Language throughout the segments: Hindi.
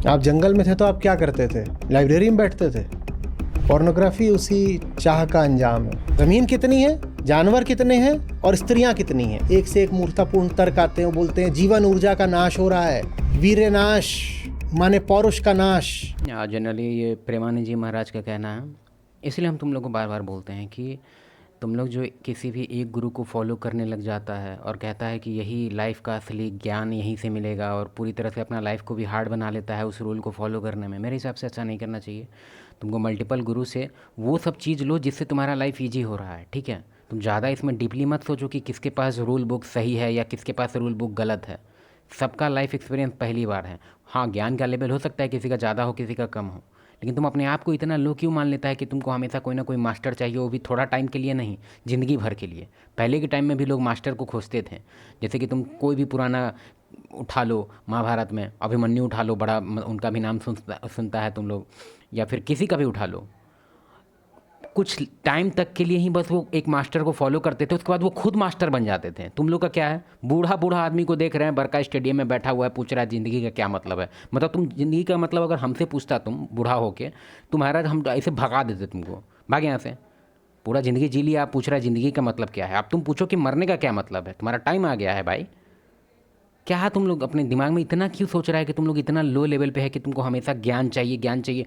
आप जंगल में थे तो आप क्या करते थे? लाइब्रेरी में बैठते थे? पोर्नोग्राफी उसी चाह का अंजाम है। जमीन कितनी है, जानवर कितने हैं और स्त्रियां कितनी हैं? एक से एक मूर्खतापूर्ण तर्क आते हैं, बोलते हैं जीवन ऊर्जा का नाश हो रहा है, वीर नाश माने पौरुष का नाश। जनरली ये प्रेमानंद जी महाराज का कहना है, इसलिए हम तुम लोग को बार बार बोलते हैं कि तुम लोग जो किसी भी एक गुरु को फॉलो करने लग जाता है और कहता है कि यही लाइफ का असली ज्ञान यहीं से मिलेगा और पूरी तरह से अपना लाइफ को भी हार्ड बना लेता है उस रूल को फॉलो करने में, मेरे हिसाब से अच्छा नहीं करना चाहिए। तुमको मल्टीपल गुरु से वो सब चीज़ लो जिससे तुम्हारा लाइफ ईजी हो रहा है, ठीक है। तुम ज़्यादा इसमें डीपली मत सोचो कि किसके पास रूल बुक सही है या किसके पास रूल बुक गलत है। सबका लाइफ एक्सपीरियंस पहली बार है। हाँ, ज्ञान का लेवल हो सकता है किसी का ज़्यादा हो किसी का कम हो, लेकिन तुम अपने आप को इतना लो क्यों मान लेता है कि तुमको हमेशा कोई ना कोई मास्टर चाहिए, वो भी थोड़ा टाइम के लिए नहीं, ज़िंदगी भर के लिए। पहले के टाइम में भी लोग मास्टर को खोजते थे। जैसे कि तुम कोई भी पुराना उठा लो, महाभारत में अभिमन्यु उठा लो, बड़ा उनका भी नाम सुनता है तुम लोग, या फिर किसी का भी उठा लो। कुछ टाइम तक के लिए ही बस वो एक मास्टर को फॉलो करते थे, उसके बाद वो खुद मास्टर बन जाते थे। तुम लोग का क्या है, बूढ़ा बूढ़ा आदमी को देख रहे हैं बड़का स्टेडियम में बैठा हुआ है, पूछ रहा है ज़िंदगी का क्या मतलब है। मतलब तुम ज़िंदगी का मतलब अगर हमसे पूछता, तुम बूढ़ा होके, तुम्हारा हम ऐसे भगा देते तुमको, भाग यहाँ से। पूरा ज़िंदगी जी लिया, आप पूछ रहा है ज़िंदगी का मतलब क्या है। अब तुम पूछो कि मरने का क्या मतलब है, तुम्हारा टाइम आ गया है भाई। क्या तुम लोग अपने दिमाग में इतना क्यों सोच रहा है कि तुम लोग इतना लो लेवल पे है कि तुमको हमेशा ज्ञान चाहिए, ज्ञान चाहिए।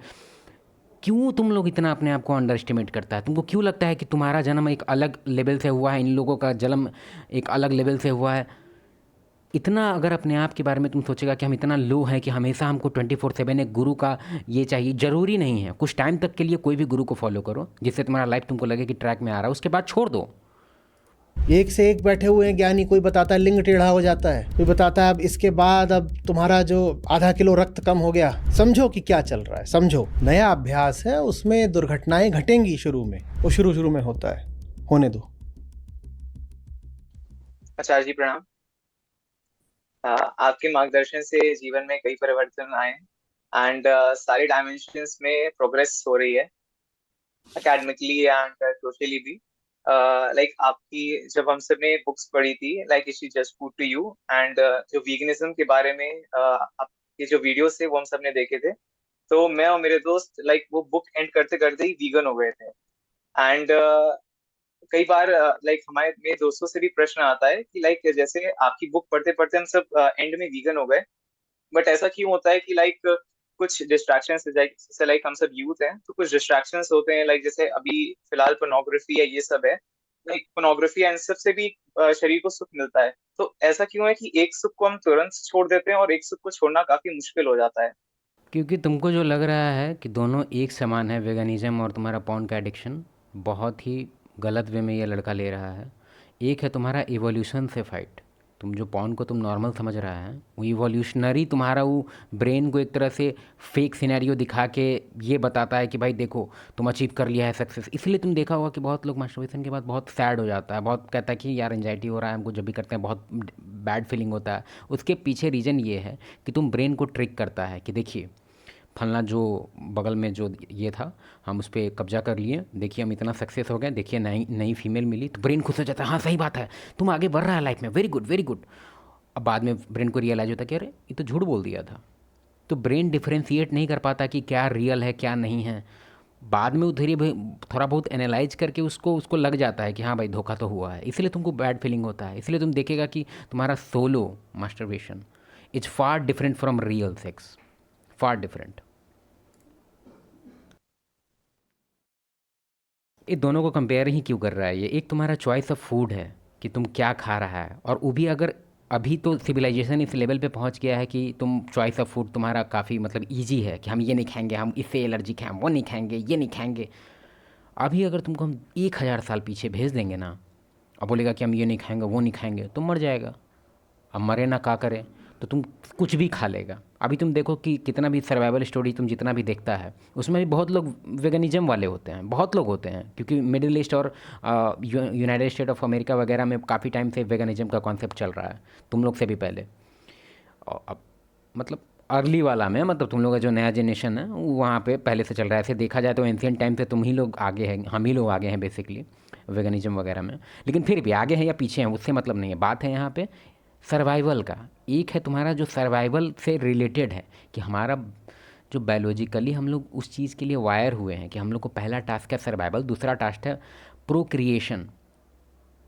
क्यों तुम लोग इतना अपने आप को अंडर एस्टिमेट करता है? तुमको क्यों लगता है कि तुम्हारा जन्म एक अलग लेवल से हुआ है, इन लोगों का जन्म एक अलग लेवल से हुआ है? इतना अगर अपने आप के बारे में तुम सोचेगा कि हम इतना लो हैं कि हमेशा हमको 24/7 एक गुरु का ये चाहिए, ज़रूरी नहीं है। कुछ टाइम तक के लिए कोई भी गुरु को फॉलो करो जिससे तुम्हारा लाइफ तुमको लगे कि ट्रैक में आ रहा है, उसके बाद छोड़ दो। एक से एक बैठे हुए हैं ज्ञानी। कोई बताता है लिंग टेढ़ा हो जाता है, कोई बताता है अब इसके बाद अब तुम्हारा जो आधा किलो रक्त कम हो गया। समझो कि क्या चल रहा है, समझो। नया अभ्यास है, उसमें दुर्घटनाएं घटेंगी शुरू में, वो शुरू में होता है, होने दो। आचार्य जी प्रणाम। आपके मार्गदर्शन से जीवन में कई परिवर्तन आए एंड सारे डायमेंशंस में प्रोग्रेस हो रही है, एकेडमिकली एंड सोशली भी। लाइक आपकी जब हम सब ने बुक्स पढ़ी थी, लाइक इशी just food to you and जो वीगनिज्म के बारे में आपके जो वीडियोस थे वो हम सब ने देखे थे, तो मैं और मेरे दोस्त लाइक वो बुक एंड करते करते ही वीगन हो गए थे। एंड कई बार लाइक हमारे मेरे दोस्तों से भी प्रश्न आता है कि लाइक जैसे आपकी बुक पढ़ते पढ़ते हम सब एंड में वीगन हो गए, बट ऐसा क्यों होता है कि लाइक कुछ डिस्ट्रैक्शंस, जैसे लाइक हम सब यूथ हैं तो कुछ डिस्ट्रैक्शंस होते हैं, लाइक जैसे अभी फिलहाल पोर्नोग्राफी है, ये सब है। लाइक पोर्नोग्राफी एंड सब से भी शरीर को सुख मिलता है, तो ऐसा क्यों है कि एक सुख को हम तुरंत छोड़ देते हैं और एक सुख को छोड़ना काफी मुश्किल हो जाता है? क्योंकि तुमको जो लग रहा है कि दोनों एक समान है, वेगनिज़्म और तुम्हारा पॉर्न का एडिक्शन, बहुत ही गलत वे में ये लड़का ले रहा है। एक है तुम्हारा इवोल्यूशन से फाइट। तुम जो पॉर्न को तुम नॉर्मल समझ रहा है, वो इवोल्यूशनरी तुम्हारा वो ब्रेन को एक तरह से फेक सिनेरियो दिखा के ये बताता है कि भाई देखो तुम अचीव कर लिया है सक्सेस। इसलिए तुम देखा होगा कि बहुत लोग मास्टरबेशन के बाद बहुत सैड हो जाता है, बहुत कहता है कि यार एंजाइटी हो रहा है हमको, जब भी करते हैं बहुत बैड फीलिंग होता है। उसके पीछे रीज़न ये है कि तुम ब्रेन को ट्रिक करता है कि देखिए फलना जो बगल में जो ये था, हम उस पर कब्जा कर लिए, देखिए हम इतना सक्सेस हो गए, देखिए नई नई फीमेल मिली, तो ब्रेन खुश हो जाता है, हाँ सही बात है, तुम आगे बढ़ रहा है लाइफ में, वेरी गुड वेरी गुड। अब बाद में ब्रेन को रियलाइज होता है कि अरे ये तो झूठ बोल दिया था। तो ब्रेन डिफ्रेंशिएट नहीं कर पाता कि क्या रियल है क्या नहीं है। बाद में उधर थोड़ा बहुत एनालाइज करके उसको उसको लग जाता है कि हाँ भाई धोखा तो हुआ है, इसलिए तुमको बैड फीलिंग होता है। इसलिए तुम देखेगा कि तुम्हारा solo masturbation is far different from real sex, far different. ये दोनों को कंपेयर ही क्यों कर रहा है? ये एक तुम्हारा चॉइस ऑफ फूड है कि तुम क्या खा रहा है, और वो भी अगर अभी तो सिविलाइजेशन इस लेवल पे पहुंच गया है कि तुम चॉइस ऑफ फूड तुम्हारा काफ़ी मतलब इजी है कि हम ये नहीं खाएंगे, हम इससे एलर्जी खाएं, वो नहीं खाएंगे, ये नहीं खाएंगे। अभी अगर तुमको हम 1,000 साल पीछे भेज देंगे ना, और बोलेगा कि हम ये नहीं खाएंगे वो नहीं खाएंगे, तुम मर जाएगा। अब मरे ना का करे, तो तुम कुछ भी खा लेगा। अभी तुम देखो कि कितना भी सर्वाइवल स्टोरी तुम जितना भी देखता है, उसमें भी बहुत लोग वेगनिज्म वाले होते हैं, बहुत लोग होते हैं, क्योंकि मिडिल ईस्ट और यूनाइटेड स्टेट ऑफ अमेरिका वगैरह में काफ़ी टाइम से वेगनिज्म का कॉन्सेप्ट चल रहा है, तुम लोग से भी पहले। और अब मतलब अर्ली वाला में, मतलब तुम लोग का जो नया जनरेशन है वो वहाँ पे पहले से चल रहा है। ऐसे देखा जाए तो एंशियंट टाइम से तुम ही लोग आगे हैं, हम ही लोग आगे हैं बेसिकली वेगनिज्म वगैरह में। लेकिन फिर भी आगे हैं या पीछे हैं उससे मतलब नहीं है, बात है यहाँ पे सर्वाइवल का। एक है तुम्हारा जो सर्वाइवल से रिलेटेड है कि हमारा जो बायोलॉजिकली हम लोग उस चीज़ के लिए वायर हुए हैं कि हम लोग को पहला टास्क है सर्वाइवल, दूसरा टास्क है प्रोक्रिएशन।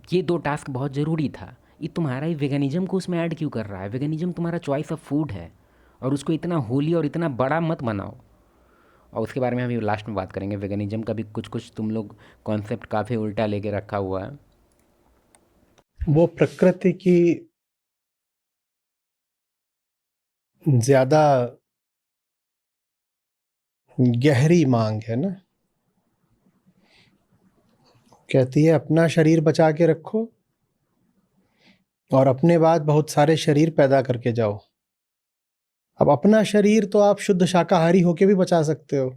ये 2 टास्क बहुत ज़रूरी था। ये तुम्हारा ही वेगनिज़्म को उसमें ऐड क्यों कर रहा है? वेगनिज़्म तुम्हारा चॉइस ऑफ फूड है और उसको इतना होली और इतना बड़ा मत बनाओ। और उसके बारे में हम लास्ट में बात करेंगे। वेगनिज़्म का भी कुछ कुछ तुम लोग कॉन्सेप्ट काफ़ी उल्टा लेके रखा हुआ है। वो प्रकृति की ज्यादा गहरी मांग है ना। कहती है अपना शरीर बचा के रखो और अपने बाद बहुत सारे शरीर पैदा करके जाओ। अब अपना शरीर तो आप शुद्ध शाकाहारी होके भी बचा सकते हो,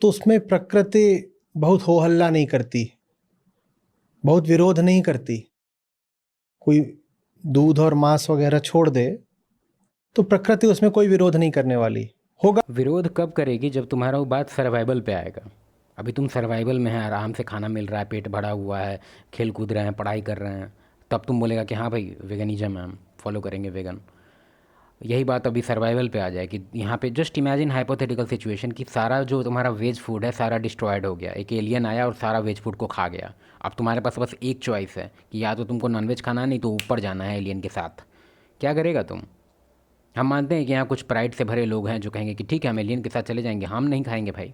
तो उसमें प्रकृति बहुत हो हल्ला नहीं करती, बहुत विरोध नहीं करती। कोई दूध और मांस वगैरह छोड़ दे तो प्रकृति उसमें कोई विरोध नहीं करने वाली। होगा विरोध कब करेगी? जब तुम्हारा वो बात सर्वाइवल पे आएगा। अभी तुम सर्वाइवल में है, आराम से खाना मिल रहा है, पेट भरा हुआ है, खेल कूद रहे हैं, पढ़ाई कर रहे हैं, तब तुम बोलेगा कि हाँ भाई वेगनिज़्म है, हम फॉलो करेंगे वेगन। यही बात अभी सर्वाइवल पे आ जाए कि यहाँ पे जस्ट इमेजिन हाइपोथेटिकल सिचुएशन कि सारा जो तुम्हारा वेज फूड है सारा डिस्ट्रॉयड हो गया, एक एलियन आया और सारा वेज फूड को खा गया। अब तुम्हारे पास बस एक चॉइस है कि या तो तुमको नॉनवेज खाना है, नहीं तो ऊपर जाना है एलियन के साथ। क्या करेगा तुम? हम मानते हैं कि यहाँ कुछ प्राइड से भरे लोग हैं जो कहेंगे कि ठीक है हम एलियन के साथ चले जाएंगे, हम नहीं खाएंगे भाई।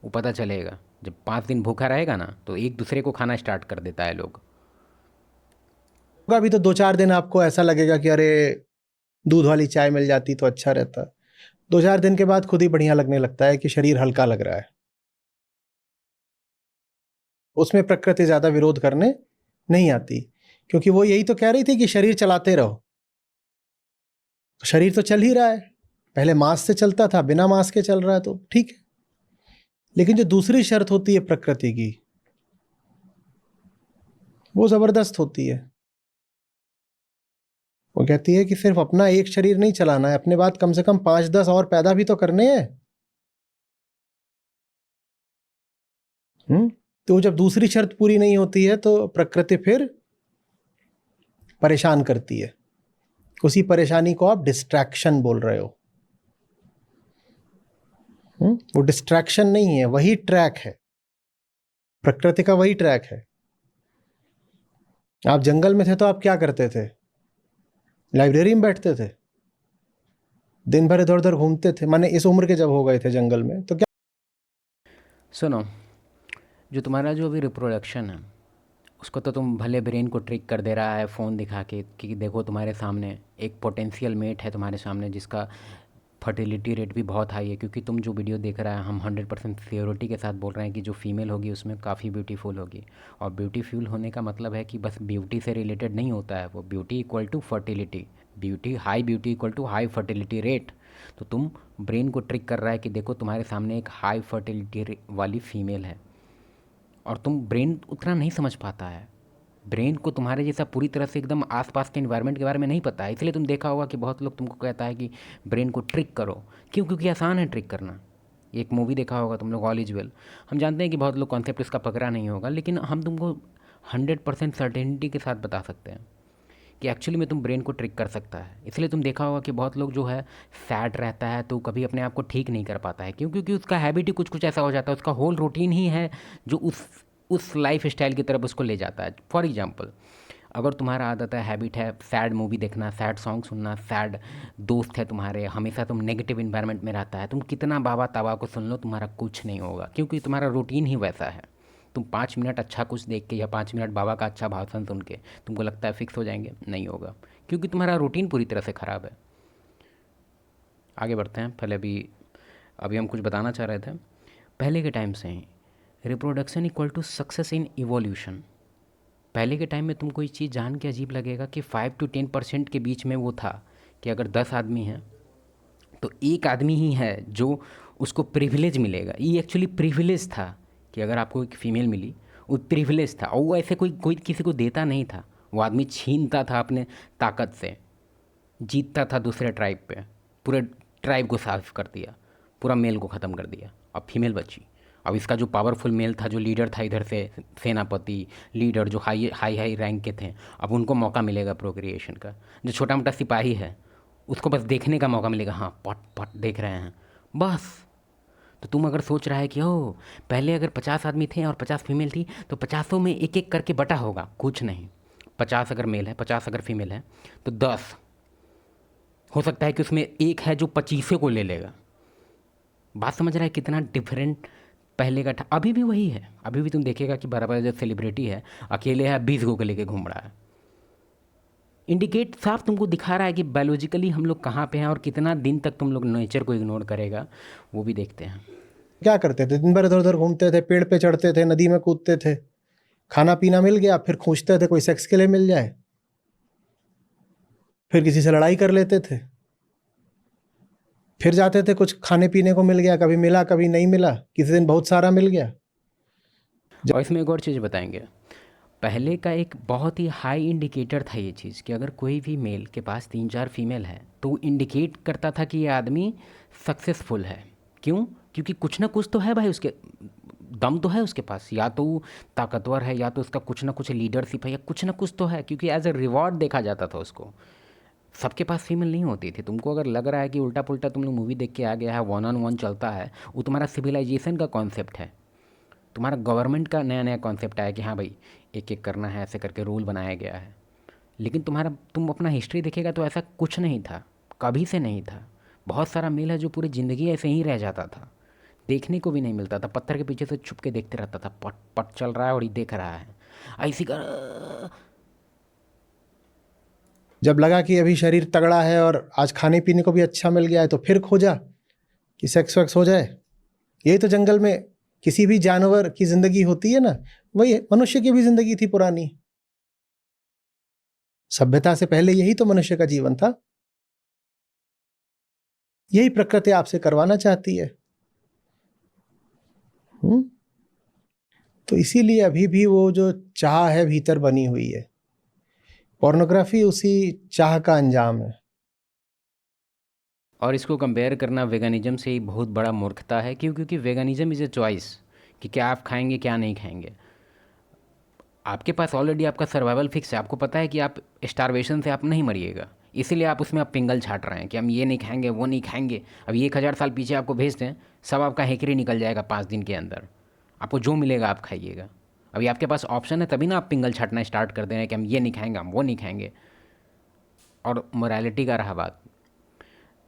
वो पता चलेगा जब 5 दिन भूखा रहेगा ना तो एक दूसरे को खाना स्टार्ट कर देता है लोग। भी तो 2-4 दिन आपको ऐसा लगेगा कि अरे दूध वाली चाय मिल जाती तो अच्छा रहता। 2-4 दिन के बाद खुद ही बढ़िया लगने लगता है कि शरीर हल्का लग रहा है। उसमें प्रकृति ज्यादा विरोध करने नहीं आती, क्योंकि वो यही तो कह रही थी कि शरीर चलाते रहो। तो शरीर तो चल ही रहा है, पहले मांस से चलता था, बिना मांस के चल रहा है तो ठीक है। लेकिन जो दूसरी शर्त होती है प्रकृति की, वो जबरदस्त होती है। वो कहती है कि सिर्फ अपना एक शरीर नहीं चलाना है, अपने बाद कम से कम 5-10 और पैदा भी तो करने हैं। तो जब दूसरी शर्त पूरी नहीं होती है तो प्रकृति फिर परेशान करती है। उसी परेशानी को आप डिस्ट्रैक्शन बोल रहे हो। वो डिस्ट्रैक्शन नहीं है, वही ट्रैक है, प्रकृति का वही ट्रैक है। आप जंगल में थे तो आप क्या करते थे? लाइब्रेरी में बैठते थे, दिन भर इधर उधर घूमते थे। माने इस उम्र के जब हो गए थे जंगल में तो क्या? सुनो, जो तुम्हारा जो अभी रिप्रोडक्शन है उसको तो तुम भले ब्रेन को ट्रिक कर दे रहा है फ़ोन दिखा के कि देखो तुम्हारे सामने एक पोटेंशियल मेट है तुम्हारे सामने जिसका फर्टिलिटी रेट भी बहुत हाई है। क्योंकि तुम जो वीडियो देख रहा है हम 100% श्योरिटी के साथ बोल रहे हैं कि जो फीमेल होगी उसमें काफ़ी ब्यूटीफुल होगी। और ब्यूटीफुल होने का मतलब है कि बस ब्यूटी से रिलेटेड नहीं होता है वो, beauty equal to fertility, beauty equal to high fertility rate. तो तुम ब्रेन को ट्रिक कर रहा है कि देखो तुम्हारे सामने एक हाई फर्टिलिटी वाली फीमेल है, और तुम ब्रेन उतना नहीं समझ पाता है। ब्रेन को तुम्हारे जैसा पूरी तरह से एकदम आसपास के इन्वायरमेंट के बारे में नहीं पता है। इसलिए तुम देखा होगा कि बहुत लोग तुमको कहता है कि ब्रेन को ट्रिक करो। क्यों? क्योंकि आसान है ट्रिक करना। एक मूवी देखा होगा तुम लोग, ऑल इज वेल। हम जानते हैं कि बहुत लोग कॉन्सेप्ट इसका पकड़ा नहीं होगा, लेकिन हम तुमको 100% सर्टेनिटी के साथ बता सकते हैं कि एक्चुअली में तुम ब्रेन को ट्रिक कर सकता है। इसलिए तुम देखा होगा कि बहुत लोग जो है सैड रहता है तो कभी अपने आप को ठीक नहीं कर पाता है। क्यों? क्योंकि उसका हैबिट ही कुछ कुछ ऐसा हो जाता है, उसका होल रूटीन ही है जो उस लाइफ स्टाइल की तरफ उसको ले जाता है। फॉर एग्जाम्पल, अगर तुम्हारा आदत है, हैबिट है सैड मूवी देखना, सैड सॉन्ग सुनना, सैड दोस्त है तुम्हारे, हमेशा तुम नेगेटिव इन्वायरमेंट में रहता है, तुम कितना बाबा ताबा को सुन लो तुम्हारा कुछ नहीं होगा। क्योंकि तुम्हारा रूटीन ही वैसा है। तुम 5 मिनट अच्छा कुछ देख के या 5 मिनट बाबा का अच्छा भाषण सुन के तुमको लगता है फिक्स हो जाएंगे, नहीं होगा। क्योंकि तुम्हारा रूटीन पूरी तरह से ख़राब है। आगे बढ़ते हैं। पहले अभी हम कुछ बताना चाह रहे थे। पहले के टाइम से ही reproduction equal to success in evolution. पहले के टाइम में तुमको ये चीज़ जान के अजीब लगेगा कि 5 to 10% के बीच में वो था कि अगर 10 आदमी हैं तो एक आदमी ही है जो उसको प्रिविलेज मिलेगा। ये एक्चुअली प्रिविलेज था कि अगर आपको एक फ़ीमेल मिली, वो प्रिविलेज था। और वो ऐसे कोई किसी को देता नहीं था। वो आदमी छीनता था अपने ताकत से, जीतता था दूसरे ट्राइब पे, पूरे ट्राइब को साफ कर दिया, पूरा मेल को ख़त्म कर दिया। अब फीमेल बची। अब इसका जो पावरफुल मेल था, जो लीडर था इधर से, सेनापति लीडर जो हाई रैंक के थे, अब उनको मौका मिलेगा प्रोक्रिएशन का। जो छोटा मोटा सिपाही है उसको बस देखने का मौका मिलेगा, हाँ पट पट देख रहे हैं, बस। तो तुम अगर सोच रहा है कि ओ पहले अगर 50 आदमी थे और 50 फीमेल थी तो 50 में एक एक करके बटा होगा, कुछ नहीं। 50 अगर मेल है, 50 अगर फीमेल है तो 10 हो सकता है कि उसमें एक है जो 25 को ले लेगा। बात समझ रहा है कितना डिफरेंट पहले का था। अभी भी वही है, अभी भी तुम देखेगा कि बराबर जो सेलिब्रिटी है अकेले है 20 को लेके घूम रहा है। इंडिकेट साफ तुमको दिखा रहा है कि बायोलॉजिकली हम लोग कहाँ पे हैं और कितना दिन तक तुम लोग नेचर को इग्नोर करेगा, वो भी देखते हैं। क्या करते थे? दिन भर इधर उधर घूमते थे, पेड़ पे चढ़ते थे, नदी में कूदते थे, खाना पीना मिल गया, फिर खोजते थे कोई सेक्स के लिए मिल जाए, फिर किसी से लड़ाई कर लेते थे, फिर जाते थे कुछ खाने पीने को मिल गया, कभी मिला कभी नहीं मिला, किसी दिन बहुत सारा मिल गया। और इसमें एक और चीज़ बताएंगे, पहले का एक बहुत ही हाई इंडिकेटर था ये चीज़ कि अगर कोई भी मेल के पास 3-4 फीमेल है तो वो इंडिकेट करता था कि ये आदमी सक्सेसफुल है। क्यों? क्योंकि कुछ ना कुछ तो है भाई, उसके दम तो है उसके पास, या तो वो ताकतवर है या तो उसका कुछ ना कुछ लीडरशिप है या कुछ ना कुछ तो है, क्योंकि एज ए रिवॉर्ड देखा जाता था उसको। सबके पास फीमेल नहीं होती थी। तुमको अगर लग रहा है कि उल्टा पुल्टा तुम लोग मूवी देख के आ गया है, 1-on-1 चलता है, वो तुम्हारा सिविलाइजेशन का कॉन्सेप्ट है, तुम्हारा गवर्नमेंट का नया नया कॉन्सेप्ट आया कि हाँ भाई एक एक करना है, ऐसे करके रूल बनाया गया है। लेकिन तुम अपना हिस्ट्री देखेगा तो ऐसा कुछ नहीं था, कभी से नहीं था। बहुत सारा मेल है जो पूरी ज़िंदगी ऐसे ही रह जाता था, देखने को भी नहीं मिलता था, पत्थर के पीछे से छुप के देखते रहता था, पट पट चल रहा है और ये देख रहा है ऐसी कर। जब लगा कि अभी शरीर तगड़ा है और आज खाने पीने को भी अच्छा मिल गया है तो फिर खोजा कि सेक्स वैक्स हो जाए। यही तो जंगल में किसी भी जानवर की जिंदगी होती है ना, वही मनुष्य की भी जिंदगी थी पुरानी। सभ्यता से पहले यही तो मनुष्य का जीवन था। यही प्रकृति आपसे करवाना चाहती है। तो इसीलिए अभी भी वो जो चाह है भीतर बनी हुई है। पोर्नोग्राफी उसी चाह का अंजाम है। और इसको कंपेयर करना वेगानिज्म से ही बहुत बड़ा मूर्खता है। क्यों? क्योंकि वेगानिज्म इज़ ए चॉइस कि क्या आप खाएंगे क्या नहीं खाएंगे। आपके पास ऑलरेडी आपका सर्वाइवल फिक्स है, आपको पता है कि आप स्टारवेशन से आप नहीं मरिएगा, इसीलिए आप उसमें आप पिंगल छाट रहे हैं कि हम ये नहीं खाएंगे वो नहीं खाएंगे। अभी 1000 साल पीछे आपको भेज दें, सब आपका हेकरी निकल जाएगा 5 दिन के अंदर, आपको जो मिलेगा आप खाइएगा। अभी आपके पास ऑप्शन है तभी ना आप पिंगल छाटना स्टार्ट कर दे रहे हैं कि हम ये नहीं खाएंगे हम वो नहीं खाएंगे। और मोरालिटी का रहा बात,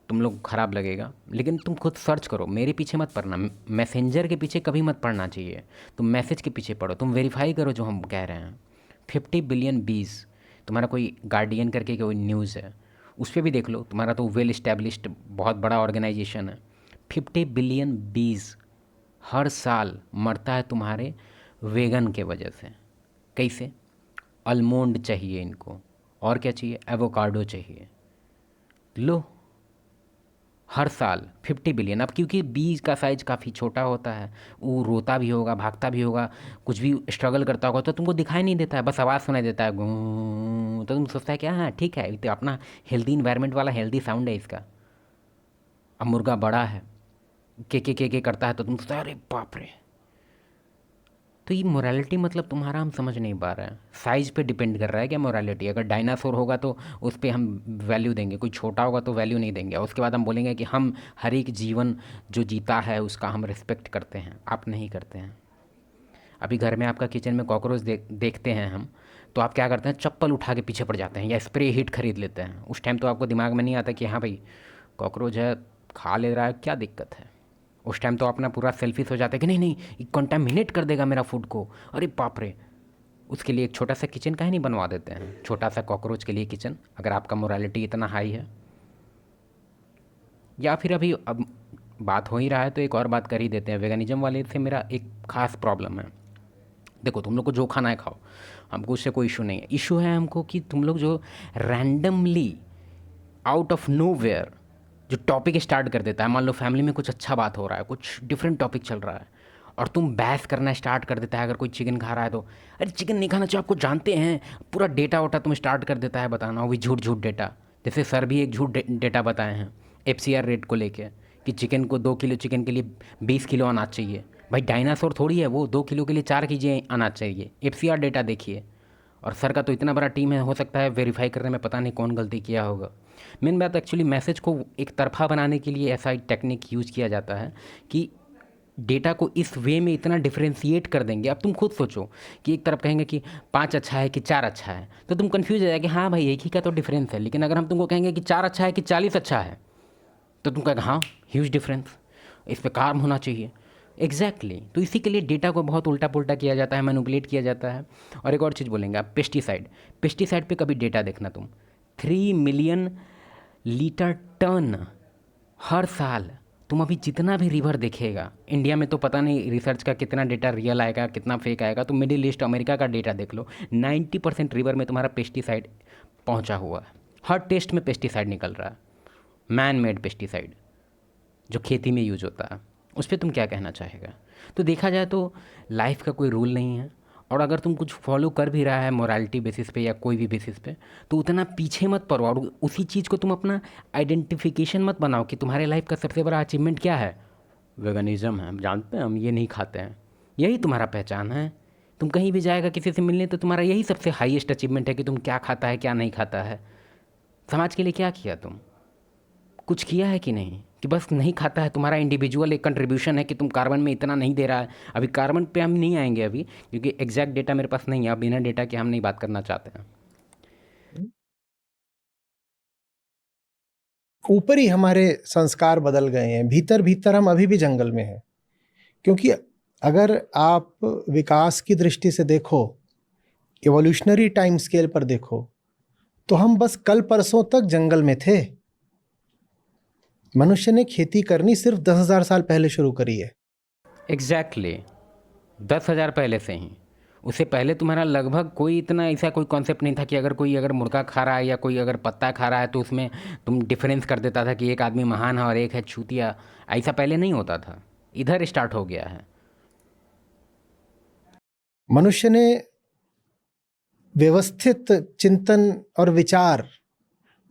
तुम लोग ख़राब लगेगा लेकिन तुम खुद सर्च करो, मेरे पीछे मत पढ़ना, मैसेंजर के पीछे कभी मत पढ़ना चाहिए, तुम मैसेज के पीछे पढ़ो, तुम वेरीफाई करो जो हम कह रहे हैं। 50 बिलियन बीज, तुम्हारा कोई गार्डियन करके कोई न्यूज़ है उस पर भी देख लो, तुम्हारा तो वेल इस्टेब्लिश्ड बहुत बड़ा ऑर्गेनाइजेशन है। 50 बिलियन बीज हर साल मरता है तुम्हारे वेगन के वजह से। कैसे? अलमोंड चाहिए इनको, और क्या चाहिए? एवोकाडो चाहिए। लो, हर साल 50 बिलियन। अब क्योंकि बीज का साइज काफ़ी छोटा होता है, वो रोता भी होगा, भागता भी होगा, कुछ भी स्ट्रगल करता होगा तो तुमको दिखाई नहीं देता है, बस आवाज़ सुनाई देता है गूं, तो तुम सोचता है कि हाँ ठीक है, तो अपना हेल्दी इन्वायरमेंट वाला हेल्दी साउंड है इसका। अब मुर्गा बड़ा है, के करता है तो तुम सोचते अरे बाप रे। तो ये मोरालिटी मतलब तुम्हारा हम समझ नहीं पा रहे हैं। साइज़ पे डिपेंड कर रहा है क्या मोरालिटी? अगर डायनासोर होगा तो उस पर हम वैल्यू देंगे, कोई छोटा होगा तो वैल्यू नहीं देंगे, और उसके बाद हम बोलेंगे कि हम हर एक जीवन जो जीता है उसका हम रिस्पेक्ट करते हैं। आप नहीं करते हैं। अभी घर में आपका किचन में कॉकरोच देखते हैं हम, तो आप क्या करते हैं? चप्पल उठा के पीछे पड़ जाते हैं या स्प्रे हिट खरीद लेते हैं। उस टाइम तो आपको दिमाग में नहीं आता कि हाँ भाई कॉकरोच है, खा ले रहा है, क्या दिक्कत है। उस टाइम तो अपना पूरा सेल्फिश हो जाता है कि नहीं नहीं ये कंटामिनेट कर देगा मेरा फूड को, अरे बाप रे। उसके लिए एक छोटा सा किचन काहे नहीं बनवा देते हैं, छोटा सा कॉकरोच के लिए किचन, अगर आपका मोरालिटी इतना हाई है। या फिर अभी अब बात हो ही रहा है तो एक और बात कर ही देते हैं। वेगानिज्म वाले से मेरा एक ख़ास प्रॉब्लम है। देखो तुम लोग को जो खाना है खाओ, हमको उससे कोई इशू नहीं है। इशू है हमको कि तुम लोग जो randomly out of nowhere जो टॉपिक स्टार्ट कर देता है, मान लो फैमिली में कुछ अच्छा बात हो रहा है, कुछ डिफरेंट टॉपिक चल रहा है, और तुम बहस करना स्टार्ट कर देता है। अगर कोई चिकन खा रहा है तो अरे चिकन नहीं खाना चाहिए, आपको जानते हैं, पूरा डेटा वोटा तुम स्टार्ट कर देता है बताना, वो भी झूठ झूठ डेटा। जैसे सर भी एक झूठ डेटा बताए हैं FCR रेट को लेके कि चिकन को 2 किलो चिकन के लिए 20 किलो अनाज चाहिए। भाई डायनासोर थोड़ी है वो, 2 किलो के लिए 4 kg अनाज चाहिए। FCR डेटा देखिए, और सर का तो इतना बड़ा टीम है, हो सकता है वेरीफाई करने में पता नहीं कौन गलती किया होगा। मेन बात एक्चुअली मैसेज को एक तरफा बनाने के लिए ऐसा एक टेक्निक यूज़ किया जाता है कि डेटा को इस वे में इतना डिफरेंशिएट कर देंगे। अब तुम खुद सोचो कि एक तरफ कहेंगे कि 5 अच्छा है कि 4 अच्छा है, तो तुम कन्फ्यूज हो जाएगी, हाँ भाई एक ही का तो डिफरेंस है। लेकिन अगर हम तुमको कहेंगे कि 4 अच्छा है कि 40 अच्छा है, तो तुम कहेगा हाँ ह्यूज डिफरेंस, इस पे काम होना चाहिए। एग्जैक्टली तो इसी के लिए डेटा को बहुत उल्टा पुल्टा किया जाता है, मैनिपुलेट किया जाता है। और एक और चीज़ बोलेंगे आप, पेस्टिसाइड पे कभी डेटा देखना तुम, 3 मिलियन लीटर टन हर साल। तुम अभी जितना भी रिवर देखेगा इंडिया में, तो पता नहीं रिसर्च का कितना डेटा रियल आएगा कितना फेक आएगा, तो मिडिल ईस्ट अमेरिका का डेटा देख लो, 90% रिवर में तुम्हारा पेस्टिसाइड पहुंचा हुआ है। हर टेस्ट में पेस्टिसाइड निकल रहा है, मैन मेड पेस्टिसाइड जो खेती में यूज होता है। उस पर तुम क्या कहना चाहेगा? तो देखा जाए तो लाइफ का कोई रूल नहीं है, और अगर तुम कुछ फॉलो कर भी रहा है मोरालिटी बेसिस पे या कोई भी बेसिस पे, तो उतना पीछे मत पड़ो और उसी चीज़ को तुम अपना आइडेंटिफिकेशन मत बनाओ कि तुम्हारे लाइफ का सबसे बड़ा अचीवमेंट क्या है, वेगनिज़म है, हम जानते हैं हम ये नहीं खाते हैं, यही तुम्हारा पहचान है। तुम कहीं भी जाएगा किसी से मिलने, तो तुम्हारा यही सबसे हाईएस्ट अचीवमेंट है कि तुम क्या खाता है क्या नहीं खाता है। समाज के लिए क्या किया तुम, कुछ किया है कि नहीं, कि बस नहीं खाता है। तुम्हारा इंडिविजुअल एक कंट्रीब्यूशन है कि तुम कार्बन में इतना नहीं दे रहा है। अभी कार्बन पे हम नहीं आएंगे अभी, क्योंकि एग्जैक्ट डेटा मेरे पास नहीं है, अब बिना डेटा के हम नहीं बात करना चाहते हैं। ऊपर ही हमारे संस्कार बदल गए हैं, भीतर भीतर हम अभी भी जंगल में हैं। क्योंकि अगर आप विकास की दृष्टि से देखो, इवोल्यूशनरी टाइम स्केल पर देखो, तो हम बस कल परसों तक जंगल में थे। मनुष्य ने खेती करनी सिर्फ 10,000 साल पहले शुरू करी है। एग्जैक्टली 10,000 पहले से ही। उससे पहले तुम्हारा लगभग कोई इतना ऐसा कोई कॉन्सेप्ट नहीं था कि अगर मुर्गा खा रहा है या कोई अगर पत्ता खा रहा है तो उसमें तुम डिफरेंस कर देता था कि एक आदमी महान है और एक है छूतिया। ऐसा पहले नहीं होता था, इधर स्टार्ट हो गया है। मनुष्य ने व्यवस्थित चिंतन और विचार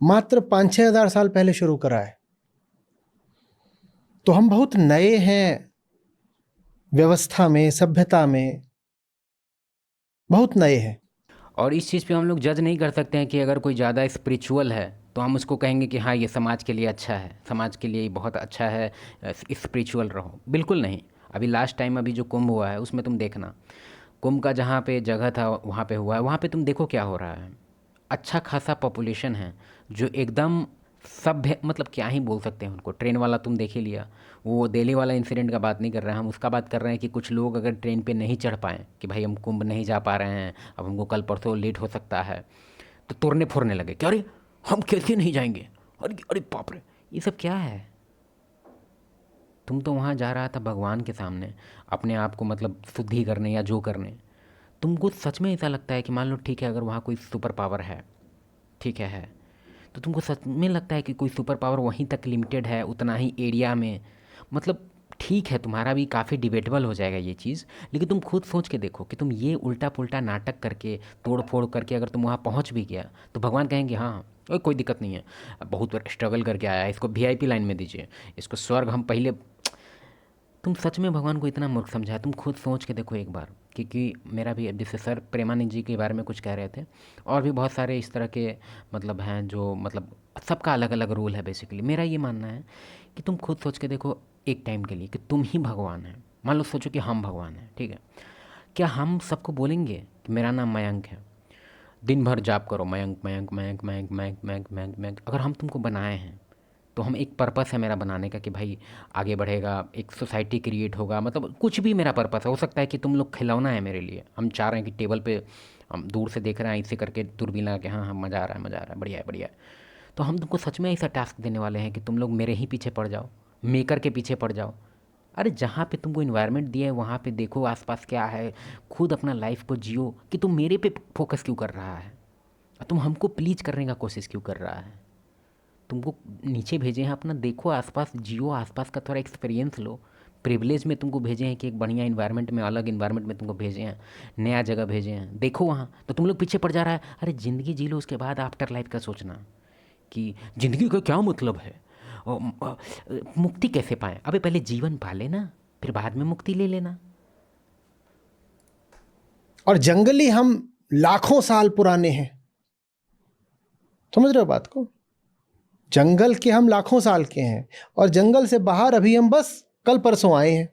मात्र 5-6 हजार साल पहले शुरू करा है। तो हम बहुत नए हैं, व्यवस्था में, सभ्यता में बहुत नए हैं। और इस चीज़ पे हम लोग जज नहीं कर सकते हैं कि अगर कोई ज़्यादा स्पिरिचुअल है तो हम उसको कहेंगे कि हाँ ये समाज के लिए अच्छा है, समाज के लिए बहुत अच्छा है, स्पिरिचुअल रहो। बिल्कुल नहीं। अभी लास्ट टाइम अभी जो कुंभ हुआ है उसमें तुम देखना, कुंभ का जहाँ पे जगह था वहाँ पे हुआ है, वहाँ पे तुम देखो क्या हो रहा है। अच्छा खासा पॉपुलेशन है जो एकदम सभ्य, मतलब क्या ही बोल सकते हैं उनको। ट्रेन वाला तुम देख ही लिया, वो दिल्ली वाला इंसिडेंट का बात नहीं कर रहे हैं हम, उसका बात कर रहे हैं कि कुछ लोग अगर ट्रेन पे नहीं चढ़ पाएँ कि भाई हम कुंभ नहीं जा पा रहे हैं, अब हमको कल परसों लेट हो सकता है, तो तोड़ने फोड़ने लगे कि अरे हम कैसे नहीं जाएंगे, अरे अरे बाप रे, ये सब क्या है। तुम तो वहाँ जा रहा था भगवान के सामने अपने आप को मतलब शुद्धि करने या जो करने। तुमको सच में ऐसा लगता है कि मान लो ठीक है अगर वहाँ कोई सुपर पावर है, ठीक है, तो तुमको सच में लगता है कि कोई सुपर पावर वहीं तक लिमिटेड है उतना ही एरिया में? मतलब ठीक है तुम्हारा भी काफ़ी डिबेटेबल हो जाएगा ये चीज़, लेकिन तुम खुद सोच के देखो कि तुम ये उल्टा पुल्टा नाटक करके तोड़ फोड़ करके अगर तुम वहाँ पहुँच भी गया तो भगवान कहेंगे हाँ कोई दिक्कत नहीं है, बहुत स्ट्रगल करके आया है, इसको वीआईपी लाइन में दीजिए, इसको स्वर्ग हम पहले। तुम सच में भगवान को इतना मूर्ख समझा है? तुम खुद सोच के देखो एक बार, क्योंकि मेरा भी जैसे सर प्रेमानंद जी के बारे में कुछ कह रहे थे, और भी बहुत सारे इस तरह के मतलब हैं जो मतलब सबका अलग अलग रोल है। बेसिकली मेरा ये मानना है कि तुम खुद सोच के देखो एक टाइम के लिए कि तुम ही भगवान हैं। मान लो सोचो कि हम भगवान हैं, ठीक है, क्या हम सबको बोलेंगे कि मेरा नाम मयंक है, दिन भर जाप करो मयंक मयंक मयंक मयंक मयंक मयंक मयंक मयंक? अगर हम तुमको बनाए हैं तो हम एक पर्पस है मेरा बनाने का कि भाई आगे बढ़ेगा, एक सोसाइटी क्रिएट होगा, मतलब कुछ भी मेरा पर्पस है। हो सकता है कि तुम लोग खिलौना है मेरे लिए, हम चाह रहे हैं कि टेबल पे हम दूर से देख रहे हैं ऐसे करके दूरबीन लगा के, हाँ हाँ मज़ा आ रहा है मज़ा आ रहा है, बढ़िया है बढ़िया है। तो हम तुमको सच में ऐसा टास्क देने वाले हैं कि तुम लोग मेरे ही पीछे पड़ जाओ, मेकर के पीछे पड़ जाओ। अरे जहाँ पे तुमको इन्वायरमेंट दिया है वहाँ पे देखो आसपास क्या है, खुद अपना लाइफ को जियो। कि तुम मेरे पे फोकस क्यों कर रहा है, तुम हमको प्लीज करने का कोशिश क्यों कर रहा है? तुमको नीचे भेजे हैं अपना, देखो आसपास जियो, आसपास का थोड़ा एक्सपीरियंस लो। प्रिविलेज में तुमको भेजे हैं कि एक बढ़िया इन्वायरमेंट में, अलग इन्वायरमेंट में तुमको भेजे हैं, नया जगह भेजे हैं, देखो वहाँ। तो तुम लोग पीछे पड़ जा रहा है। अरे ज़िंदगी जी लो, उसके बाद आफ्टर लाइफ का सोचना कि ज़िंदगी का क्या मतलब है और मुक्ति कैसे पाएँ। अबे पहले जीवन पा लेना, फिर बाद में मुक्ति ले लेना। और जंगली हम लाखों साल पुराने हैं। समझ रहे हो बात को? जंगल के हम लाखों साल के हैं और जंगल से बाहर अभी हम बस कल परसों आए हैं।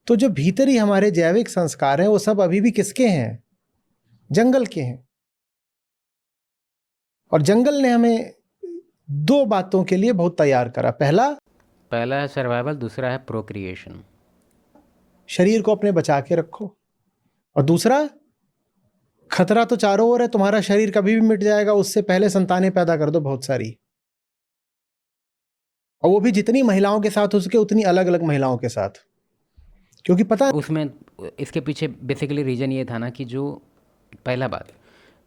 तो जो भीतरी हमारे जैविक संस्कार हैं वो सब अभी भी किसके हैं? जंगल के हैं। और जंगल ने हमें दो बातों के लिए बहुत तैयार करा। पहला है सर्वाइवल, दूसरा है प्रोक्रिएशन। शरीर को अपने बचा के रखो, और दूसरा खतरा तो चारों ओर है, तुम्हारा शरीर कभी भी मिट जाएगा, उससे पहले संतानें पैदा कर दो बहुत सारी, और वो भी जितनी महिलाओं के साथ हो सके उतनी अलग अलग महिलाओं के साथ। क्योंकि पता है उसमें इसके पीछे बेसिकली रीज़न ये था ना कि जो पहला बात,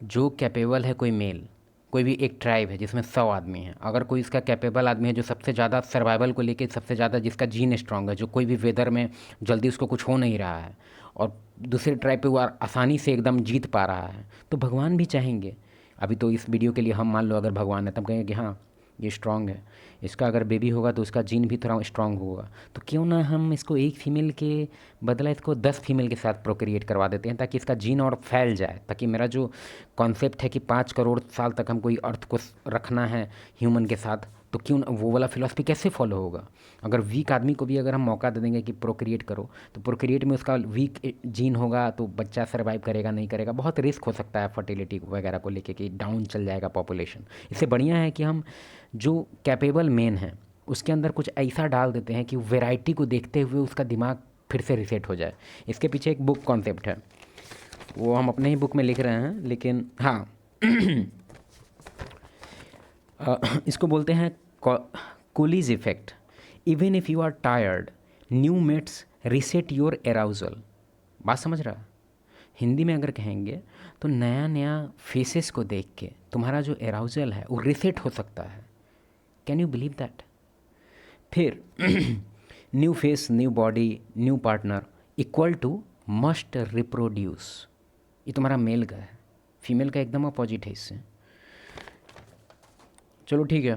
जो कैपेबल है कोई मेल, कोई भी एक ट्राइब है जिसमें 100 आदमी हैं, अगर कोई इसका कैपेबल आदमी है जो सबसे ज़्यादा सर्वाइवल को लेके सबसे ज़्यादा जिसका जीन स्ट्रांग है, जो कोई भी वेदर में जल्दी उसको कुछ हो नहीं रहा है और दूसरे ट्राइब पे वो आसानी से एकदम जीत पा रहा है, तो भगवान भी चाहेंगे। अभी तो इस वीडियो के लिए हम मान लो अगर भगवान है तब कहेंगे कि हाँ ये स्ट्रांग है, इसका अगर बेबी होगा तो उसका जीन भी थोड़ा स्ट्रांग होगा, तो क्यों ना हम इसको एक फीमेल के बदला इसको 10 फीमेल के साथ प्रोक्रिएट करवा देते हैं, ताकि इसका जीन और फैल जाए, ताकि मेरा जो कॉन्सेप्ट है कि 5 करोड़ साल तक हम कोई अर्थ को रखना है ह्यूमन के साथ, तो क्यों वो वाला फिलॉसफी कैसे फॉलो होगा? अगर वीक आदमी को भी अगर हम मौका दे देंगे कि प्रोक्रिएट करो, तो प्रोक्रिएट में उसका वीक जीन होगा तो बच्चा सर्वाइव करेगा नहीं करेगा, बहुत रिस्क हो सकता है फर्टिलिटी वगैरह को लेके कि डाउन चल जाएगा पॉपुलेशन। इससे बढ़िया है कि हम जो कैपेबल मेन है उसके अंदर कुछ ऐसा डाल देते हैं कि वैरायटी को देखते हुए उसका दिमाग फिर से रिसेट हो जाए। इसके पीछे एक बुक कॉन्सेप्ट है, वो हम अपने ही बुक में लिख रहे हैं, लेकिन हाँ इसको बोलते हैं Coolidge effect. Even if you are tired, new mates reset your arousal. बात समझ रहा है? हिंदी में अगर कहेंगे तो नया नया फेसेस को देख के तुम्हारा जो एराउजल है वो रिसेट हो सकता है। Can you believe that? फिर new face, new body, new partner equal to must reproduce. ये तुम्हारा मेल का है, फीमेल का एकदम अपोजिट है इससे। चलो ठीक है।